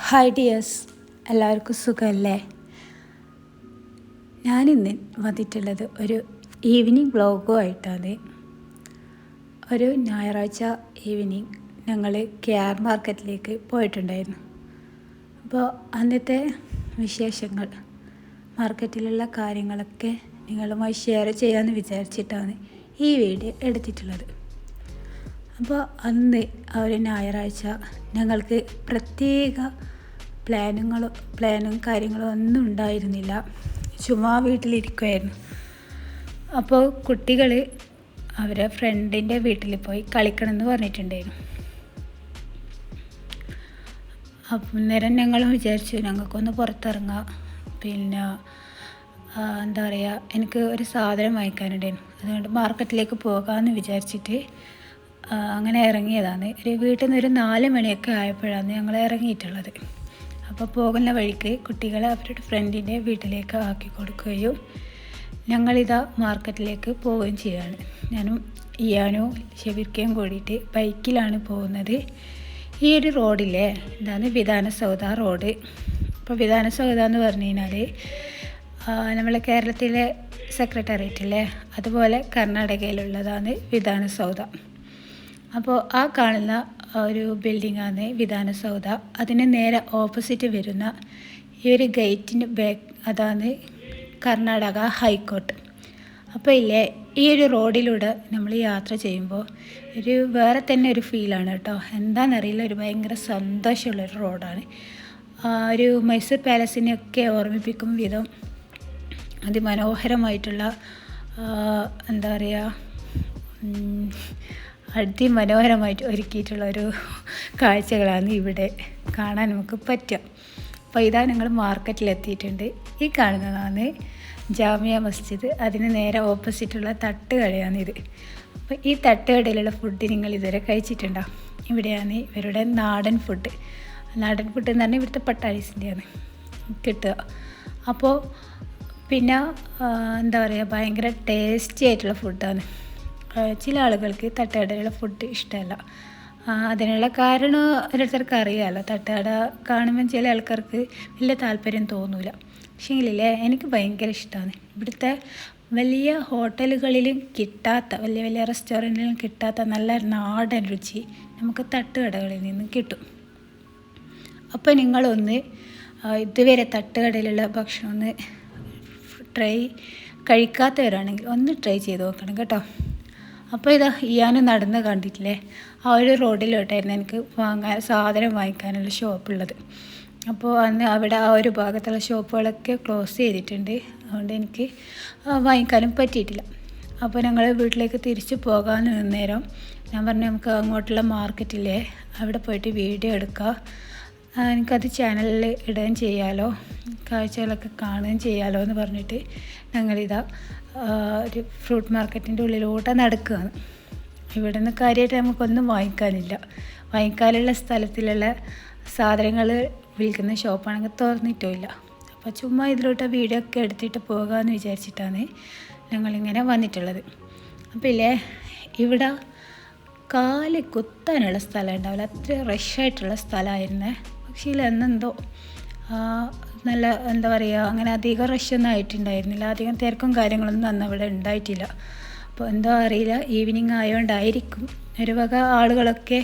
Hi dears, എല്ലാവർക്കും സുഖമല്ലേ? ഞാനിന്ന് വന്നിട്ടുള്ളത് ഒരു ഈവനിങ് വ്ളോഗുമായിട്ടാണ്. ഒരു ഞായറാഴ്ച ഈവനിങ് ഞങ്ങൾ KR മാർക്കറ്റിലേക്ക് പോയിട്ടുണ്ടായിരുന്നു. അപ്പോൾ അന്നത്തെ വിശേഷങ്ങൾ, മാർക്കറ്റിലുള്ള കാര്യങ്ങളൊക്കെ നിങ്ങളുമായി ഷെയർ ചെയ്യാമെന്ന് വിചാരിച്ചിട്ടാണ് ഈ വീഡിയോ എടുത്തിട്ടുള്ളത്. അപ്പോൾ അന്ന് ആ ഒരു ഞായറാഴ്ച ഞങ്ങൾക്ക് പ്രത്യേക പ്ലാനും കാര്യങ്ങളും ഒന്നും ഉണ്ടായിരുന്നില്ല. ചുമ്മാ വീട്ടിലിരിക്കുമായിരുന്നു. അപ്പോൾ കുട്ടികൾ അവരെ ഫ്രണ്ടിൻ്റെ വീട്ടിൽ പോയി കളിക്കണമെന്ന് പറഞ്ഞിട്ടുണ്ടായിരുന്നു. അപ്പം നേരം ഞങ്ങളും വിചാരിച്ചു ഞങ്ങൾക്കൊന്ന് പുറത്തിറങ്ങാം. പിന്നെ എന്താ പറയുക, എനിക്ക് ഒരു സാധനം വാങ്ങിക്കാനുണ്ടായിരുന്നു. അതുകൊണ്ട് മാർക്കറ്റിലേക്ക് പോകാമെന്ന് വിചാരിച്ചിട്ട് അങ്ങനെ ഇറങ്ങിയതാണ്. വീട്ടിൽ നിന്ന് ഒരു 4 മണിയൊക്കെ ആയപ്പോഴാണ് ഞങ്ങൾ ഇറങ്ങിയിട്ടുള്ളത്. അപ്പോൾ പോകുന്ന വഴിക്ക് കുട്ടികളെ അവരുടെ ഫ്രണ്ടിൻ്റെ വീട്ടിലേക്ക് ആക്കി കൊടുക്കുകയും ഞങ്ങളിതാ മാർക്കറ്റിലേക്ക് പോവുകയും ചെയ്യുകയാണ്. ഞാനും ഇയാനും ഷെബീർക്കയും കൂടിയിട്ട് ബൈക്കിലാണ് പോകുന്നത്. ഈ ഒരു റോഡിലെ ഇതാണ് വിധാനസൗധ റോഡ്. അപ്പോൾ വിധാനസൗധ എന്ന് പറഞ്ഞു കഴിഞ്ഞാൽ നമ്മളെ കേരളത്തിലെ സെക്രട്ടേറിയറ്റിലെ അതുപോലെ കർണാടകയിലുള്ളതാണ് വിധാനസൗധ. അപ്പോൾ ആ കാണുന്ന ഒരു ബിൽഡിങ്ങാണ് വിധാനസൗധ. അതിന് നേരെ ഓപ്പോസിറ്റ് വരുന്ന ഈ ഒരു ഗേറ്റിൻ്റെ ബാക്ക് അതാണ് കർണാടക ഹൈക്കോർട്ട്. അപ്പോൾ ഈ ഒരു റോഡിലൂടെ നമ്മൾ യാത്ര ചെയ്യുമ്പോൾ വേറെ തന്നെ ഒരു ഫീലാണ് കേട്ടോ. എന്താണെന്നറിയില്ല, ഭയങ്കര സന്തോഷമുള്ളൊരു റോഡാണ്. ഒരു മൈസൂർ പാലസിനെയൊക്കെ ഓർമ്മിപ്പിക്കും വിധം അതിമനോഹരമായിട്ടുള്ള എന്താ പറയുക, അതിമനോഹരമായിട്ട് ഒരുക്കിയിട്ടുള്ളൊരു കാഴ്ചകളാണ് ഇവിടെ കാണാൻ നമുക്ക് പറ്റുക. അപ്പോൾ ഇതാ ഞങ്ങൾ മാർക്കറ്റിലെത്തിയിട്ടുണ്ട്. ഈ കാണുന്നതാണ് ജാമിയ മസ്ജിദ്. അതിന് നേരെ ഓപ്പോസിറ്റുള്ള തട്ടുകടയാണിത്. അപ്പോൾ ഈ തട്ടുകടയിലുള്ള ഫുഡ് നിങ്ങൾ ഇതുവരെ കഴിച്ചിട്ടുണ്ടോ? ഇവിടെയാണ് ഇവരുടെ നാടൻ ഫുഡ് എന്ന് പറഞ്ഞാൽ ഇവിടുത്തെ പട്ടാളീസിൻ്റെയാണ് കിട്ടുക. അപ്പോൾ പിന്നെ എന്താ പറയുക, ഭയങ്കര ടേസ്റ്റി ആയിട്ടുള്ള ഫുഡാണ്. ചില ആളുകൾക്ക് തട്ടുകടയിലുള്ള ഫുഡ് ഇഷ്ടമല്ല. അതിനുള്ള കാരണം ഓരോരുത്തർക്ക് അറിയാമല്ലോ. തട്ടുകട കാണുമ്പോൾ ചില ആൾക്കാർക്ക് വലിയ താല്പര്യം തോന്നില്ല. പക്ഷേങ്കിലേ എനിക്ക് ഭയങ്കര ഇഷ്ടമാണ്. ഇവിടുത്തെ വലിയ ഹോട്ടലുകളിലും കിട്ടാത്ത, വലിയ വലിയ റെസ്റ്റോറൻറ്റിലും കിട്ടാത്ത നല്ല നാടൻ രുചി നമുക്ക് തട്ടുകടകളിൽ നിന്ന് കിട്ടും. അപ്പോൾ നിങ്ങളൊന്ന് ഇതുവരെ തട്ടുകടയിലുള്ള ഭക്ഷണം ഒന്ന് കഴിക്കാത്തവരാണെങ്കിൽ ഒന്ന് ട്രൈ ചെയ്ത് നോക്കണം കേട്ടോ. അപ്പോൾ ഇതാ ഇയാനും നടന്ന് കണ്ടിട്ടില്ലേ, ആ ഒരു റോഡിലോട്ടായിരുന്നു എനിക്ക് സാധനം വാങ്ങിക്കാനുള്ള ഷോപ്പുള്ളത്. അപ്പോൾ അന്ന് അവിടെ ആ ഒരു ഭാഗത്തുള്ള ഷോപ്പുകളൊക്കെ ക്ലോസ് ചെയ്തിട്ടുണ്ട്. അതുകൊണ്ട് എനിക്ക് വാങ്ങിക്കാനും പറ്റിയിട്ടില്ല. അപ്പോൾ ഞങ്ങൾ വീട്ടിലേക്ക് തിരിച്ചു പോകാൻ നേരം ഞാൻ പറഞ്ഞു നമുക്ക് അങ്ങോട്ടുള്ള മാർക്കറ്റില്ലേ അവിടെ പോയിട്ട് വീഡിയോ എടുക്കാം, എനിക്കത് ചാനലിൽ ഇടുകയും ചെയ്യാമല്ലോ, കാഴ്ചകളൊക്കെ കാണുകയും ചെയ്യാമല്ലോ എന്ന് പറഞ്ഞിട്ട് ഞങ്ങളിതാ ഒരു ഫ്രൂട്ട് മാർക്കറ്റിൻ്റെ ഉള്ളിലോട്ട് നടക്കുകയാണ്. ഇവിടെ നിന്ന് കാര്യമായിട്ട് നമുക്കൊന്നും വാങ്ങിക്കാനുള്ള സ്ഥലത്തിലുള്ള സാധനങ്ങൾ വിൽക്കുന്ന ഷോപ്പാണെങ്കിൽ തുറന്നിട്ടുമില്ല. അപ്പോൾ ചുമ്മാ ഇതിലോട്ട് വീഡിയോ ഒക്കെ എടുത്തിട്ട് പോകാമെന്ന് വിചാരിച്ചിട്ടാണ് ഞങ്ങളിങ്ങനെ വന്നിട്ടുള്ളത്. അപ്പോൾ ഇവിടെ കാല് കുത്താനുള്ള സ്ഥലം ഉണ്ടാവില്ല, അത്ര റഷായിട്ടുള്ള സ്ഥലമായിരുന്നേ. പക്ഷേ എന്നെന്തോ നല്ല എന്താ പറയുക, അങ്ങനെ അധികം റഷൊന്നും ആയിട്ടുണ്ടായിരുന്നില്ല. അധികം തിരക്കും കാര്യങ്ങളൊന്നും അന്ന് അവിടെ ഉണ്ടായിട്ടില്ല. അപ്പോൾ എന്തോ അറിയില്ല, ഈവനിങ് ആയതുകൊണ്ടായിരിക്കും ഒരു വക ആളുകളൊക്കെ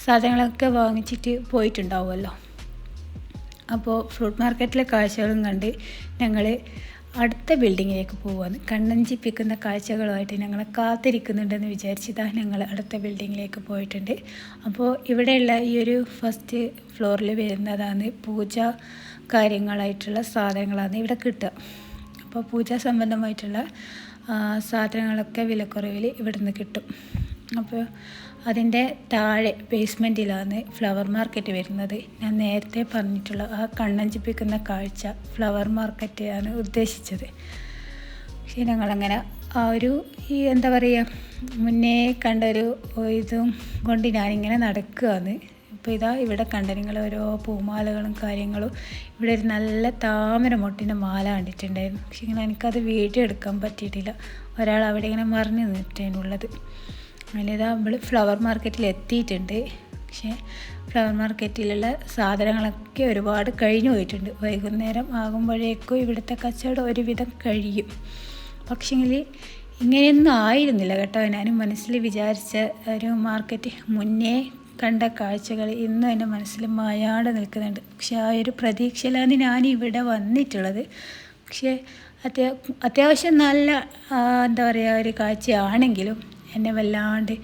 സാധനങ്ങളൊക്കെ വാങ്ങിച്ചിട്ട് പോയിട്ടുണ്ടാവുമല്ലോ. അപ്പോൾ ഫ്രൂട്ട് മാർക്കറ്റിലെ കാഴ്ചകളും കണ്ട് ഞങ്ങൾ അടുത്ത ബിൽഡിങ്ങിലേക്ക് പോവുകയാണ്. കണ്ണഞ്ചിപ്പിക്കുന്ന കാഴ്ചകളുമായിട്ട് ഞങ്ങളെ കാത്തിരിക്കുന്നുണ്ടെന്ന് വിചാരിച്ചിട്ടാണ് ഞങ്ങൾ അടുത്ത ബിൽഡിങ്ങിലേക്ക് പോയിട്ടുണ്ട്. അപ്പോൾ ഇവിടെയുള്ള ഈ ഒരു ഫസ്റ്റ് ഫ്ലോറിൽ വരുന്നതാണ് പൂജ കാര്യങ്ങളായിട്ടുള്ള സാധനങ്ങളാണ് ഇവിടെ കിട്ടുക. അപ്പോൾ പൂജാ സംബന്ധമായിട്ടുള്ള സാധനങ്ങളൊക്കെ വിലക്കുറവിൽ ഇവിടെ നിന്ന് കിട്ടും. അപ്പോൾ അതിൻ്റെ താഴെ ബേസ്മെൻറ്റിലാണ് ഫ്ലവർ മാർക്കറ്റ് വരുന്നത്. ഞാൻ നേരത്തെ പറഞ്ഞിട്ടുള്ള ആ കണ്ണഞ്ചിപ്പിക്കുന്ന കാഴ്ച ഫ്ലവർ മാർക്കറ്റ് ആണ് ഉദ്ദേശിച്ചത്. പക്ഷേ ഞങ്ങളങ്ങനെ ഈ എന്താ പറയുക, മുന്നേ കണ്ടൊരു ഇതും കൊണ്ട് ഞാനിങ്ങനെ നടക്കുകയാണ്. അപ്പോൾ ഇവിടെ കണ്ട നിങ്ങൾ ഓരോ പൂമാലകളും കാര്യങ്ങളും. ഇവിടെ ഒരു നല്ല താമര മൊട്ടിൻ്റെ മാല കണ്ടിട്ടുണ്ടായിരുന്നു. പക്ഷേ എനിക്കത് വീഡിയോ എടുക്കാൻ പറ്റിയിട്ടില്ല. ഒരാൾ അവിടെ ഇങ്ങനെ മറിഞ്ഞ് നിന്നിട്ടാണുള്ളത്. അങ്ങനെ നമ്മൾ ഫ്ലവർ മാർക്കറ്റിൽ എത്തിയിട്ടുണ്ട്. പക്ഷേ ഫ്ലവർ മാർക്കറ്റിലുള്ള സാധനങ്ങളൊക്കെ ഒരുപാട് കഴിഞ്ഞു പോയിട്ടുണ്ട്. വൈകുന്നേരം ആകുമ്പോഴേക്കും ഇവിടുത്തെ കച്ചവടം ഒരുവിധം കഴിയും. പക്ഷേങ്കിൽ ഇങ്ങനെയൊന്നും ആയിരുന്നില്ല കേട്ടോ. ഞാൻ മനസ്സിൽ വിചാരിച്ച ഒരു മാർക്കറ്റ് മുന്നേ കണ്ട കാഴ്ചകൾ ഇന്നും എൻ്റെ മനസ്സിൽ മായാതെ നിൽക്കുന്നുണ്ട്. പക്ഷേ ആ ഒരു പ്രതീക്ഷയിലാണ് ഞാൻ ഇവിടെ വന്നിട്ടുള്ളത്. പക്ഷേ അത്യാവശ്യം നല്ല എന്താ പറയുക ഒരു കാഴ്ചയാണെങ്കിലും എന്നെ വല്ലാണ്ട്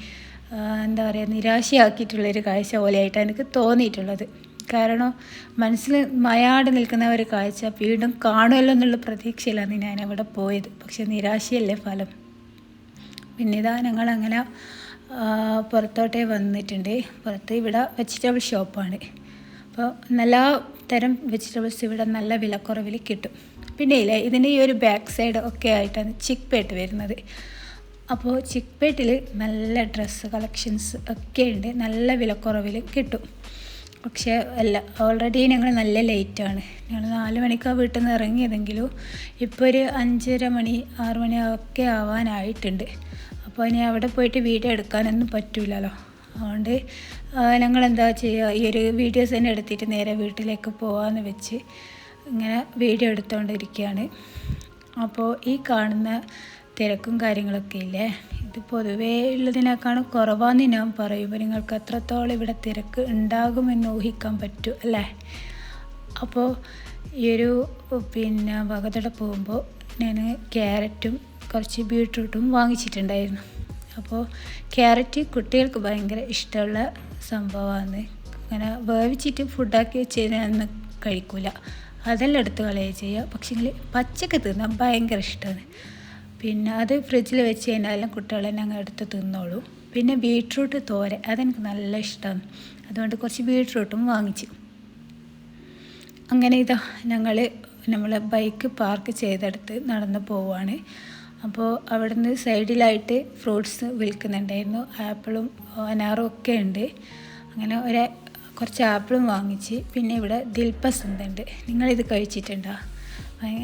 എന്താ പറയുക നിരാശയാക്കിയിട്ടുള്ളൊരു കാഴ്ച പോലെയായിട്ടാണ് എനിക്ക് തോന്നിയിട്ടുള്ളത്. കാരണം മനസ്സിൽ മായാതെ നിൽക്കുന്ന ഒരു കാഴ്ച വീണ്ടും കാണുമല്ലോ എന്നുള്ള പ്രതീക്ഷയിലാണ് ഞാൻ അവിടെ പോയത്. പക്ഷെ നിരാശയല്ലേ ഫലം. പിന്നെ ഇതാ ഞങ്ങളങ്ങനെ പുറത്തോട്ടേ വന്നിട്ടുണ്ട്. പുറത്ത് ഇവിടെ വെജിറ്റബിൾ ഷോപ്പാണ്. അപ്പോൾ നല്ല തരം വെജിറ്റബിൾസ് ഇവിടെ നല്ല വിലക്കുറവിൽ കിട്ടും. പിന്നെ ഇല്ലേ ഇതിൻ്റെ ഈ ഒരു ബാക്ക് സൈഡ് ഒക്കെ ആയിട്ടാണ് ചിക്പേട്ട് വരുന്നത്. അപ്പോൾ ചിക്പേട്ടിൽ നല്ല ഡ്രസ്സ് കളക്ഷൻസ് ഒക്കെ ഉണ്ട്, നല്ല വിലക്കുറവിൽ കിട്ടും. പക്ഷേ ഓൾറെഡി ഞങ്ങൾ നല്ല ലേറ്റാണ്. ഞങ്ങൾ 4 മണിക്കാണ് വീട്ടിൽ നിന്ന് ഇറങ്ങിയതെങ്കിലും ഇപ്പോൾ ഒരു 5:30 മണി 6 മണി ഒക്കെ ആവാനായിട്ടുണ്ട്. അപ്പോൾ ഇനി അവിടെ പോയിട്ട് വീഡിയോ എടുക്കാനൊന്നും പറ്റില്ലല്ലോ. അതുകൊണ്ട് ഞങ്ങൾ എന്താ ചെയ്യുക, ഈ ഒരു വീഡിയോസ് തന്നെ എടുത്തിട്ട് നേരെ വീട്ടിലേക്ക് പോകാമെന്ന് വെച്ച് ഇങ്ങനെ വീഡിയോ എടുത്തുകൊണ്ടിരിക്കുകയാണ്. അപ്പോൾ ഈ കാണുന്ന തിരക്കും കാര്യങ്ങളൊക്കെ ഇല്ലേ, ഇത് പൊതുവേ ഉള്ളതിനേക്കാളും കുറവാന്ന് ഞാൻ പറയുമ്പോൾ നിങ്ങൾക്ക് എത്രത്തോളം ഇവിടെ തിരക്ക് ഉണ്ടാകുമെന്ന് ഊഹിക്കാൻ പറ്റും അല്ലേ. അപ്പോൾ ഈ ഒരു ഭാഗത്തോടെ പോകുമ്പോൾ ഞാൻ ക്യാരറ്റും കുറച്ച് ബീട്രൂട്ടും വാങ്ങിച്ചിട്ടുണ്ടായിരുന്നു. അപ്പോൾ ക്യാരറ്റ് കുട്ടികൾക്ക് ഭയങ്കര ഇഷ്ടമുള്ള സംഭവമാണ്. അങ്ങനെ വേവിച്ചിട്ട് ഫുഡാക്കി വെച്ച് കഴിഞ്ഞാൽ കഴിക്കില്ല, അതെല്ലാം എടുത്ത് കളയുക ചെയ്യുക. പക്ഷേങ്കിൽ പച്ചക്ക് തിന്നാൻ ഭയങ്കര ഇഷ്ടമാണ്. പിന്നെ അത് ഫ്രിഡ്ജിൽ വെച്ച് കഴിഞ്ഞാലും കുട്ടികളെന്നെ അങ്ങ് എടുത്ത് തിന്നോളൂ. പിന്നെ ബീട്രൂട്ട് തോരൻ അതെനിക്ക് നല്ല ഇഷ്ടമാണ്. അതുകൊണ്ട് കുറച്ച് ബീട്രൂട്ടും വാങ്ങിച്ചു. അങ്ങനെ ഇതാ നമ്മൾ ബൈക്ക് പാർക്ക് ചെയ്തെടുത്ത് നടന്ന് പോവുകയാണ്. അപ്പോൾ അവിടുന്ന് സൈഡിലായിട്ട് ഫ്രൂട്ട്സ് വിൽക്കുന്നുണ്ടായിരുന്നു. ആപ്പിളും അനാറും ഒക്കെ ഉണ്ട്. അങ്ങനെ കുറച്ച് ആപ്പിളും വാങ്ങിച്ച്. പിന്നെ ഇവിടെ ദിൽപസന്ത് ഉണ്ട്. നിങ്ങളിത് കഴിച്ചിട്ടുണ്ടോ?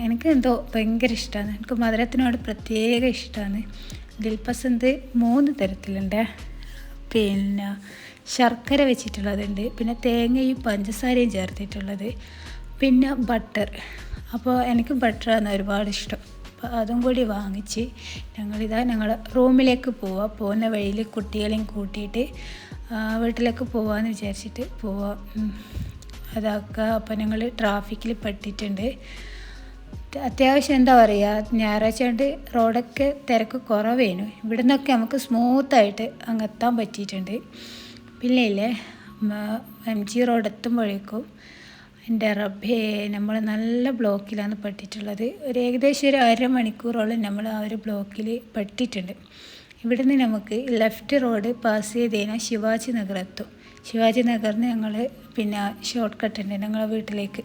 എനിക്ക് എന്തോ ഭയങ്കര ഇഷ്ടമാണ്. എനിക്ക് മധുരത്തിനോട് പ്രത്യേക ഇഷ്ടമാണ്. ദിൽപസന്ത് 3 തരത്തിലുണ്ട്. പിന്നെ ശർക്കര വെച്ചിട്ടുള്ളതുണ്ട്, പിന്നെ തേങ്ങയും പഞ്ചസാരയും ചേർത്തിട്ടുള്ളത്, പിന്നെ ബട്ടർ. അപ്പോൾ എനിക്ക് ബട്ടറാണ് ഒരുപാട് ഇഷ്ടം. അപ്പോൾ അതും കൂടി വാങ്ങിച്ച് ഞങ്ങൾ റൂമിലേക്ക് പോകുന്ന വഴിയിൽ കുട്ടികളെയും കൂട്ടിയിട്ട് വീട്ടിലേക്ക് പോകാമെന്ന് വിചാരിച്ചിട്ട് പോവാം. അതൊക്കെ അപ്പോൾ ഞങ്ങൾ ട്രാഫിക്കിൽ പെട്ടിട്ടുണ്ട്. അത്യാവശ്യം എന്താ പറയുക, ഞായറാഴ്ച കൊണ്ട് റോഡൊക്കെ തിരക്ക് കുറവേനു. ഇവിടെ നിന്നൊക്കെ നമുക്ക് സ്മൂത്തായിട്ട് അങ്ങ് എത്താൻ പറ്റിയിട്ടുണ്ട്. പിന്നെ ഇല്ലേ MG റോഡ് എത്തുമ്പോഴേക്കും എൻ്റെ റബ്ബേ നമ്മൾ നല്ല ബ്ലോക്കിലാണ് പെട്ടിട്ടുള്ളത്. ഏകദേശം ഒരു 1/2 മണിക്കൂറോളം നമ്മൾ ആ ഒരു ബ്ലോക്കിൽ പെട്ടിട്ടുണ്ട്. ഇവിടുന്ന് നമുക്ക് ലെഫ്റ്റ് റോഡ് പാസ് ചെയ്ത് കഴിഞ്ഞാൽ ശിവാജി നഗർ എത്തും. ശിവാജി നഗറിന് ഞങ്ങൾ പിന്നെ ഷോർട്ട് കട്ട് ഉണ്ട് ഞങ്ങളെ വീട്ടിലേക്ക്.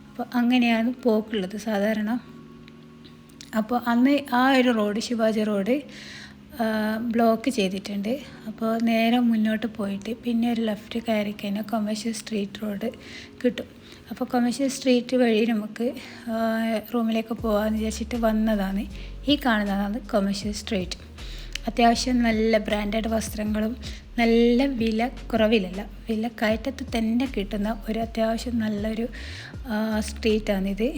അപ്പോൾ അങ്ങനെയാണ് പോക്കുള്ളത് സാധാരണ. അപ്പോൾ അന്ന് ആ ഒരു റോഡ് ശിവാജി റോഡ് ബ്ലോക്ക് ചെയ്തിട്ടുണ്ട്. അപ്പോൾ നേരെ മുന്നോട്ട് പോയിട്ട് പിന്നെ ഒരു ലെഫ്റ്റ് കയറി കഴിഞ്ഞാൽ കൊമേഴ്ഷ്യൽ സ്ട്രീറ്റ് റോഡ് കിട്ടും. അപ്പോൾ കൊമേഴ്ഷ്യൽ സ്ട്രീറ്റ് വഴി നമുക്ക് റൂമിലേക്ക് പോകാമെന്ന് വിചാരിച്ചിട്ട് വന്നതാണ്. ഈ കാണുന്നതാണ് കൊമേഴ്ഷ്യൽ സ്ട്രീറ്റ്. അത്യാവശ്യം നല്ല ബ്രാൻഡഡ് വസ്ത്രങ്ങളും നല്ല വില കുറവിലല്ല, വില കയറ്റത്ത് തന്നെ കിട്ടുന്ന ഒരു അത്യാവശ്യം നല്ലൊരു സ്ട്രീറ്റാണിത്.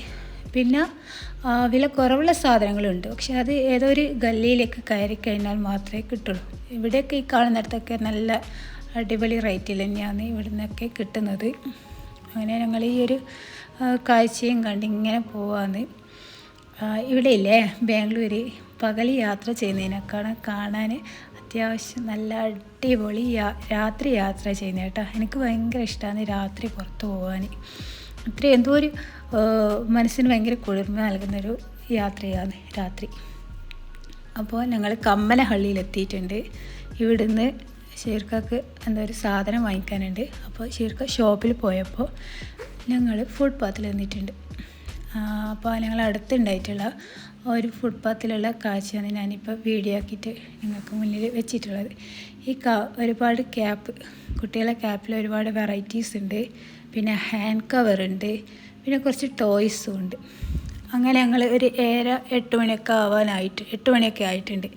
പിന്നെ വില കുറവുള്ള സാധനങ്ങളുണ്ട്, പക്ഷെ അത് ഏതോ ഒരു ഗല്ലിയിലേക്ക് കയറി കഴിഞ്ഞാൽ മാത്രമേ കിട്ടുള്ളൂ. ഇവിടെയൊക്കെ ഈ കാണുന്നിടത്തൊക്കെ നല്ല അടിപൊളി റേറ്റിൽ തന്നെയാണ് ഇവിടെ നിന്നൊക്കെ കിട്ടുന്നത്. അങ്ങനെ ഞങ്ങൾ ഈ ഒരു കാഴ്ചയും കണ്ട് ഇങ്ങനെ പോവാന്ന്. ഇവിടെ ഇല്ലേ ബാംഗ്ലൂർ പകൽ യാത്ര ചെയ്യുന്നതിനേക്കാണ് കാണാൻ അത്യാവശ്യം നല്ല അടിപൊളി രാത്രി യാത്ര ചെയ്യുന്നത് കേട്ടോ. എനിക്ക് ഭയങ്കര ഇഷ്ടമാണ് രാത്രി പുറത്ത് പോകാൻ. അത്ര എന്തോ ഒരു മനസ്സിന് ഭയങ്കര കുളിർമ നൽകുന്നൊരു യാത്രയാണ് രാത്രി. അപ്പോൾ ഞങ്ങൾ കമ്മനഹള്ളിയിലെത്തിയിട്ടുണ്ട്. ഇവിടുന്ന് ഷീർക്കാക്ക് എന്തോ ഒരു സാധനം വാങ്ങിക്കാനുണ്ട്. അപ്പോൾ ഷീർക്ക ഷോപ്പിൽ പോയപ്പോൾ ഞങ്ങൾ ഫുട്പാത്തിൽ നിന്നിട്ടുണ്ട്. അപ്പോൾ ഞങ്ങൾ അടുത്തുണ്ടായിട്ടുള്ള ഒരു ഫുട്പാത്തിലുള്ള കാഴ്ചയാണ് ഞാനിപ്പോൾ വീഡിയോ ആക്കിയിട്ട് നിങ്ങൾക്ക് മുന്നിൽ വെച്ചിട്ടുള്ളത്. ഒരുപാട് ക്യാപ്പ്, കുട്ടികളെ ക്യാപ്പിൽ ഒരുപാട് വെറൈറ്റീസ് ഉണ്ട്. പിന്നെ ഹാൻഡ് കവർ ഉണ്ട്, പിന്നെ കുറച്ച് ടോയ്സും ഉണ്ട്. അങ്ങനെ ഞങ്ങൾ ഒരു 8 മണിയൊക്കെ 8 മണിയൊക്കെ ആയിട്ടുണ്ട്.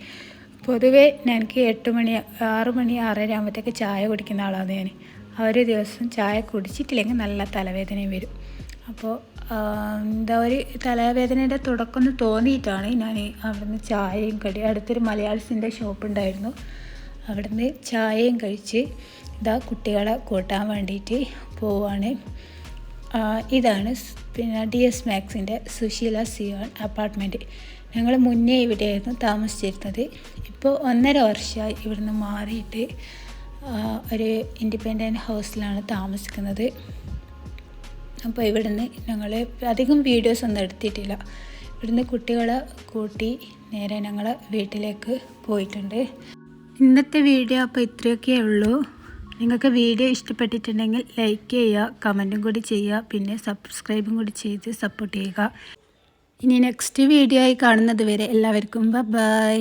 പൊതുവേ എനിക്ക് 6 മണി 6:30 ആകുമ്പോഴത്തേക്ക് ചായ കുടിക്കുന്ന ആളാണ് ഞാൻ. ആ ഒരു ദിവസം ചായ കുടിച്ചിട്ടില്ലെങ്കിൽ നല്ല തലവേദനയും വരും. അപ്പോൾ എന്താ ഒരു തലവേദനയുടെ തുടക്കം എന്ന് തോന്നിയിട്ടാണ് ഞാൻ അവിടുന്ന് ചായയും അടുത്തൊരു മലയാളീസിൻ്റെ ഷോപ്പ് ഉണ്ടായിരുന്നു, അവിടുന്ന് ചായയും കഴിച്ച് ഇതാ കുട്ടികളെ കൂട്ടാൻ വേണ്ടിയിട്ട് പോവാണ്. ഇതാണ് പിന്നെ DS മാക്സിൻ്റെ സുശീല സിയോൺ അപ്പാർട്ട്മെൻറ്റ്. ഞങ്ങൾ മുന്നേ ഇവിടെയായിരുന്നു താമസിച്ചിരുന്നത്. ഇപ്പോൾ 1.5 വർഷമായി ഇവിടുന്ന് മാറിയിട്ട് ഒരു ഇൻഡിപെൻഡൻറ്റ് ഹൗസിലാണ് താമസിക്കുന്നത്. അപ്പോൾ ഇവിടുന്ന് ഞങ്ങൾ അധികം വീഡിയോസ് ഒന്നും എടുത്തിട്ടില്ല. ഇവിടുന്ന് കുട്ടികളെ കൂട്ടി നേരെ ഞങ്ങൾ വീട്ടിലേക്ക് പോയിട്ടുണ്ട്. ഇന്നത്തെ വീഡിയോ അപ്പോൾ ഇത്രയൊക്കെ ഉള്ളൂ. നിങ്ങൾക്ക് വീഡിയോ ഇഷ്ടപ്പെട്ടിട്ടുണ്ടെങ്കിൽ ലൈക്ക് ചെയ്യുക, കമൻറ്റും കൂടി ചെയ്യുക, പിന്നെ സബ്സ്ക്രൈബും കൂടി ചെയ്ത് സപ്പോർട്ട് ചെയ്യുക. ഇനി നെക്സ്റ്റ് വീഡിയോ ആയി കാണുന്നത് വരെ എല്ലാവർക്കും ബൈ.